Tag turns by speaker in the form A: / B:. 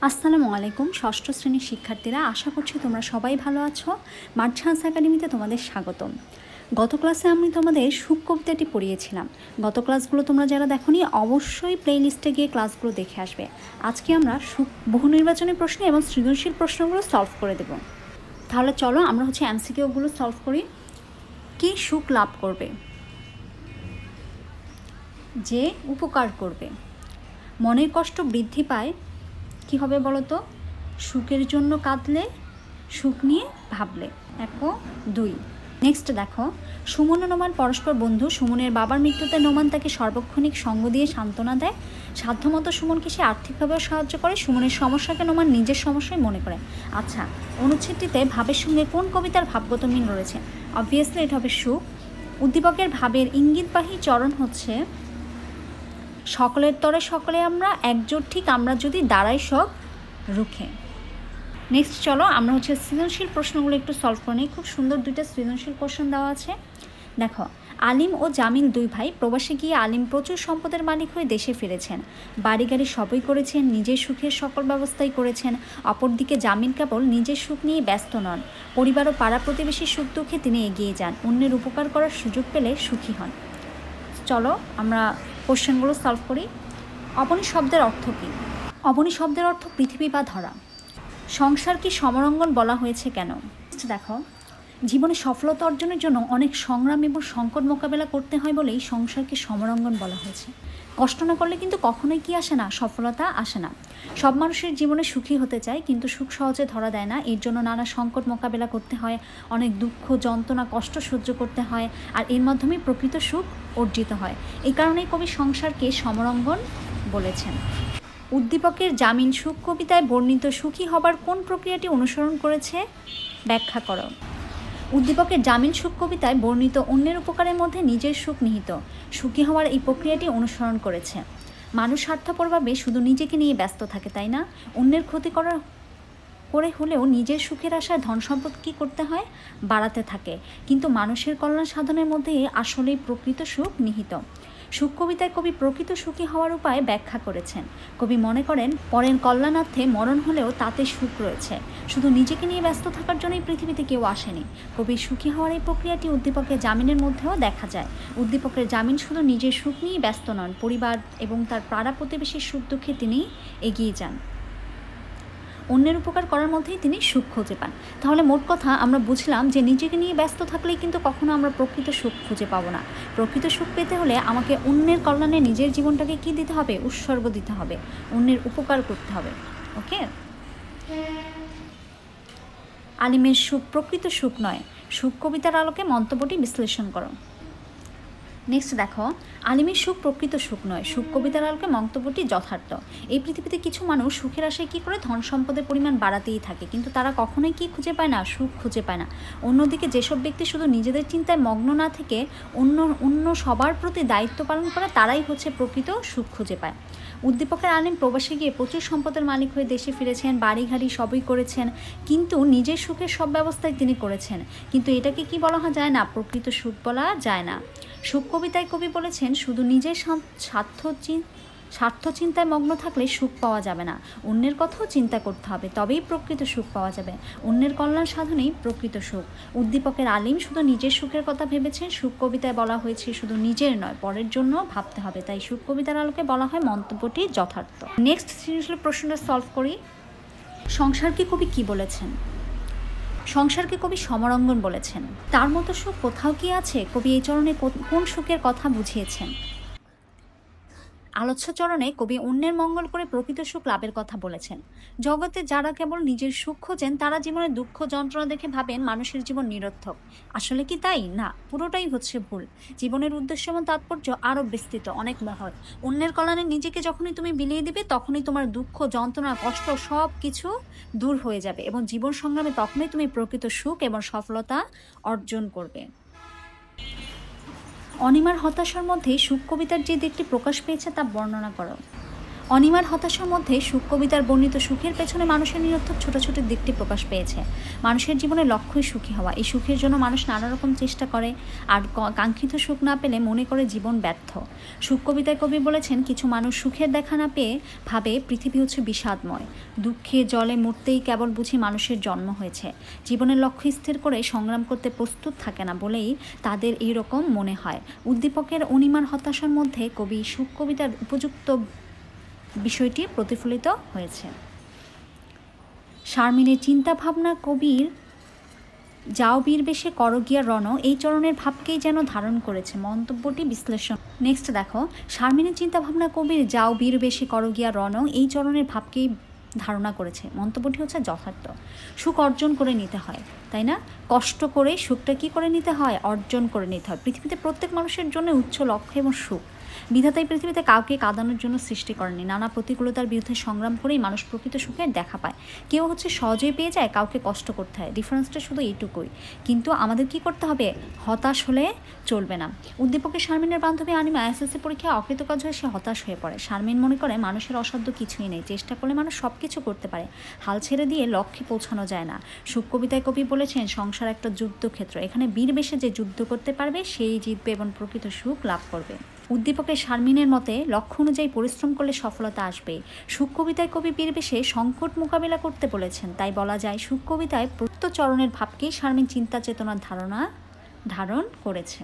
A: আসসালামু আলাইকুম ষষ্ঠ শ্রেণীর শিক্ষার্থীরা, আশা করছি তোমরা সবাই ভালো আছো। মার্চান্স একাডেমিতে তোমাদের স্বাগতম। গত ক্লাসে আমি তোমাদের সুখ কবিতাটি পড়িয়েছিলাম। গত ক্লাসগুলো তোমরা যারা দেখোনি অবশ্যই প্লেলিস্টে গিয়ে ক্লাসগুলো দেখে আসবে। আজকে আমরা সুখ বহু নির্বাচনী প্রশ্ন এবং সৃজনশীল প্রশ্নগুলো সলভ করে দেব। তাহলে চলো আমরা এমসিকিউগুলো সলভ করি। কি সুখ লাভ করবে? যে উপকার করবে। মনের কষ্ট বৃদ্ধি পায়, কি হবে বলো তো? সুখের জন্য কাঁদলে, সুখ নিয়ে ভাবলে। 1 ও 2। নেক্সট দেখো, সুমন ও নোমান পরস্পর বন্ধু। সুমনের বাবার মৃত্যুতে নোমান তাকে সার্বক্ষণিক সঙ্গ দিয়ে সান্ত্বনা দেয়। সাধ্যমতো সুমনকে সে আর্থিকভাবেও সাহায্য করে। সুমনের সমস্যাকে নোমান নিজের সমস্যায় মনে করে। আচ্ছা, অনুচ্ছেদটিতে ভাবের সঙ্গে কোন কবিতার ভাবগত মিল রয়েছে? অবভিয়াসলি এটা হবে সুখ। উদ্দীপকের ভাবের ইঙ্গিতবাহী চরণ হচ্ছে সকলের তরে সকলে আমরা, একজোট ঠিক আমরা যদি দাঁড়াই সব রুখে। নেক্সট চলো আমরা সৃজনশীল প্রশ্নগুলো একটু সলভ করে নিই। খুব সুন্দর দুইটা সৃজনশীল কোশ্চেন দেওয়া আছে। দেখো, আলিম ও জামিল দুই ভাই। প্রবাসে গিয়ে আলিম প্রচুর সম্পদের মালিক হয়ে দেশে ফিরেছেন। বাড়ি গাড়ি সবই করেছেন, নিজের সুখের সকল ব্যবস্থাই করেছেন। অপরদিকে জামিল কেবল নিজের সুখ নিয়ে ব্যস্ত নন, পরিবার ও পাড়া প্রতিবেশীর সুখ দুঃখে তিনি এগিয়ে যান। অন্যের উপকার করার সুযোগ পেলে সুখী হন। চলো আমরা কোশ্চেনগুলো সলভ করি। অবনী শব্দের অর্থ কী? অবনী শব্দের অর্থ পৃথিবী বা ধরা। সংসারকে সমরাঙ্গন বলা হয়েছে কেন? দেখো, জীবনে সফলতা অর্জনের জন্য অনেক সংগ্রাম এবং সংকট মোকাবেলা করতে হয় বলেই সংসারকে সমরাঙ্গন বলা হয়েছে। কষ্ট না করলে কিন্তু কখনোই কি আসে না? সফলতা আসে না। সব মানুষের জীবনে সুখী হতে চায়, কিন্তু সুখ সহজে ধরা দেয় না। এর জন্য নানা সংকট মোকাবেলা করতে হয়, অনেক দুঃখ যন্ত্রণা কষ্ট সহ্য করতে হয়, আর এর মাধ্যমেই প্রকৃত সুখ অর্জিত হয়। এই কারণেই কবি সংসারকে সমরাঙ্গন বলেছেন। উদ্দীপকের জামিন সুখ কবিতায় বর্ণিত সুখী হবার কোন প্রক্রিয়াটি অনুসরণ করেছে? ব্যাখ্যা করো। উদ্দীপকের জামিন সুখ কবিতায় বর্ণিত অন্যের উপকারের মধ্যে নিজের সুখ নিহিত। সুখী হওয়ার এই প্রক্রিয়াটি অনুসরণ করেছে। মানুষ স্বার্থপরভাবে শুধু নিজেকে নিয়ে ব্যস্ত থাকে, তাই না? অন্যের ক্ষতি করে হলেও নিজের সুখের আশায় ধন সম্পদ কী করতে হয়? বাড়াতে থাকে। কিন্তু মানুষের কল্যাণ সাধনের মধ্যে আসলেই প্রকৃত সুখ নিহিত। সুখ কবিতায় কবি প্রকৃত সুখী হওয়ার উপায় ব্যাখ্যা করেছেন। কবি মনে করেন পরের কল্যাণার্থে মরণ হলেও তাতে সুখ রয়েছে। শুধু নিজেকে নিয়ে ব্যস্ত থাকার জন্যই পৃথিবীতে কেউ আসেনি। কবির সুখী হওয়ার এই প্রক্রিয়াটি উদ্দীপকের জামিনের মধ্যেও দেখা যায়। উদ্দীপকের জামিন শুধু নিজের সুখ নিয়ে ব্যস্ত নন, পরিবার এবং তার পাড়া প্রতিবেশীর সুখ দুঃখে তিনি এগিয়ে যান। অন্যের উপকার করার মধ্যেই তিনি সুখ খুঁজে পান। তাহলে মোট কথা আমরা বুঝলাম যে নিজেকে নিয়ে ব্যস্ত থাকলেই কিন্তু কখনো আমরা প্রকৃত সুখ খুঁজে পাবো না। প্রকৃত সুখ পেতে হলে আমাকে অন্যের কল্যাণে নিজের জীবনটাকে কি দিতে হবে? উৎসর্গ দিতে হবে, অন্যের উপকার করতে হবে। ওকে, আলিমের সুখ প্রকৃত সুখ নয়। সুখ কবিতার আলোকে মন্তব্যটি বিশ্লেষণ করো। নেক্সট দেখো, আলিমের সুখ প্রকৃত সুখ নয়। সুখ কবিতার আলোকে মন্তব্যটি যথার্থ। এই পৃথিবীতে কিছু মানুষ সুখের আশায় কী করে? ধন সম্পদের পরিমাণ বাড়াতেই থাকে, কিন্তু তারা কখনোই কি খুঁজে পায় না? সুখ খুঁজে পায় না। অন্যদিকে যেসব ব্যক্তি শুধু নিজেদের চিন্তায় মগ্ন না থেকে অন্য সবার প্রতি দায়িত্ব পালন করে, তারাই প্রকৃত সুখ খুঁজে পায়। উদ্দীপকের আলিম প্রবাসে গিয়ে প্রচুর সম্পদের মালিক হয়ে দেশে ফিরেছেন, বাড়ি গাড়ি সবই করেছেন, কিন্তু নিজের সুখের সব ব্যবস্থাই তিনি করেছেন। কিন্তু এটাকে কি বলা যায় না? প্রকৃত সুখ বলা যায় না। সুখ কবিতায় কবি বলেছেন শুধু নিজের স্বার্থ চিন্তায় মগ্ন থাকলে সুখ পাওয়া যাবে না। অন্যের কথাও চিন্তা করতে হবে, তবেই প্রকৃত সুখ পাওয়া যাবে। অন্যের কল্যাণ সাধনেই প্রকৃত সুখ। উদ্দীপকের আলিম শুধু নিজের সুখের কথা ভেবেছেন। সুখ কবিতায় বলা হয়েছে শুধু নিজের নয়, পরের জন্য ভাবতে হবে। তাই সুখ কবিতার আলোকে বলা হয় মন্তব্যটি যথার্থ। নেক্সট সৃজনশীল প্রশ্নটা সলভ করি। সংসারকে কবি কি বলেছেন? সংসারকে কবি সমরাঙ্গন বলেছেন। তার মতো সুখ কোথাও কি আছে? কবি এই চরণে কোন সুখের কথা বুঝিয়েছেন? আলোচ্য চরণে কবি অন্যের মঙ্গল করে প্রকৃত সুখ লাভের কথা বলেছেন। জগতে যারা কেবল নিজের সুখ খোঁজেন, তারা জীবনে দুঃখ যন্ত্রণা দেখে ভাবেন মানুষের জীবন নিরর্থক। আসলে কি তাই? না, পুরোটাই ভুল। জীবনের উদ্দেশ্য এবং তাৎপর্য আরও বিস্তৃত, অনেক মহৎ। অন্যের কল্যাণে নিজেকে যখনই তুমি বিলিয়ে দিবে, তখনই তোমার দুঃখ যন্ত্রণা কষ্ট সব কিছু দূর হয়ে যাবে, এবং জীবন সংগ্রামে তখনই তুমি প্রকৃত সুখ এবং সফলতা অর্জন করবে। অনিমার হতাশার মধ্যে সুখ কবিতার যে দিকটি প্রকাশ পেয়েছে তা বর্ণনা করো। অনিমার হতাশার মধ্যে সুখ কবিতার বর্ণিত সুখের পেছনে মানুষের নিরর্থক ছোট ছোট দিকটি প্রকাশ পেয়েছে। মানুষের জীবনে লক্ষ্যই সুখী হওয়া। এই সুখের জন্য মানুষ নানা রকম চেষ্টা করে, আর কাঙ্ক্ষিত সুখ না পেলে মনে করে জীবন ব্যর্থ। সুখ কবিতায় কবি বলেছেন, কিছু মানুষ সুখের দেখা না পেয়ে ভাবে পৃথিবী হচ্ছে বিষাদময়, দুঃখে জলে মরতেই কেবল বুঝি মানুষের জন্ম হয়েছে। জীবনের লক্ষ্য স্থির করে সংগ্রাম করতে প্রস্তুত থাকে না বলেই তাদের এই রকম মনে হয়। উদ্দীপকের অনিমার হতাশার মধ্যে কবি সুখ কবিতার উপযুক্ত বিষয়টি প্রতিফলিত হয়েছে। শারমিনের চিন্তাভাবনা কবির যাও বীর বেশে করগিয়া রণ এই চরণের ভাবকেই যেন ধারণ করেছে। মন্তব্যটি বিশ্লেষণ। নেক্সট দেখো, শারমিনের চিন্তাভাবনা কবির যাও বীর বেশে করগিয়া রণ এই চরণের ভাবকেই ধারণা করেছে। মন্তব্যটি হচ্ছে যথার্থ। সুখ অর্জন করে নিতে হয়, তাই না? কষ্ট করে সুখটা কী করে নিতে হয়? অর্জন করে নিতে হয়। পৃথিবীতে প্রত্যেক মানুষের জন্য উচ্চ লক্ষ্য এবং সুখ। বিধাতাই পৃথিবীতে কাউকে কাঁদানোর জন্য সৃষ্টি করেনি। নানা প্রতিকূলতার বিরুদ্ধে সংগ্রাম করেই মানুষ প্রকৃত সুখের দেখা পায়। কেউ হচ্ছে সহজেই পেয়ে যায়, কাউকে কষ্ট করতে হয়। ডিফারেন্সটা শুধু এইটুকুই। কিন্তু আমাদের কি করতে হবে? হতাশ হলে চলবে না। উদ্দীপকের শারমিনের বান্ধবী অনিমা এসএসসি পরীক্ষায় অকৃতকার্য হয়ে সে হতাশ হয়ে পড়ে। শারমিন মনে করে মানুষের অসাধ্য কিছুই নেই, চেষ্টা করলে মানুষ সব কিছু করতে পারে, হাল ছেড়ে দিয়ে লক্ষ্যে পৌঁছানো যায় না। সুখ কবিতায় কবি বলেছেন, সংসার একটা যুদ্ধক্ষেত্র, এখানে বীর বেশে যে যুদ্ধ করতে পারবে সেই জিতবে এবং প্রকৃত সুখ লাভ করবে। উদ্দীপকের শারমিনের মতে লক্ষ্য অনুযায়ী পরিশ্রম করলে সফলতা আসবে। সুখ কবিতায় কবি বীর বেশে সংকট মোকাবিলা করতে বলেছেন। তাই বলা যায় সুখ কবিতায় প্রত্যচরণের ভাবকেই শারমিন চিন্তা চেতনার ধারণ করেছে।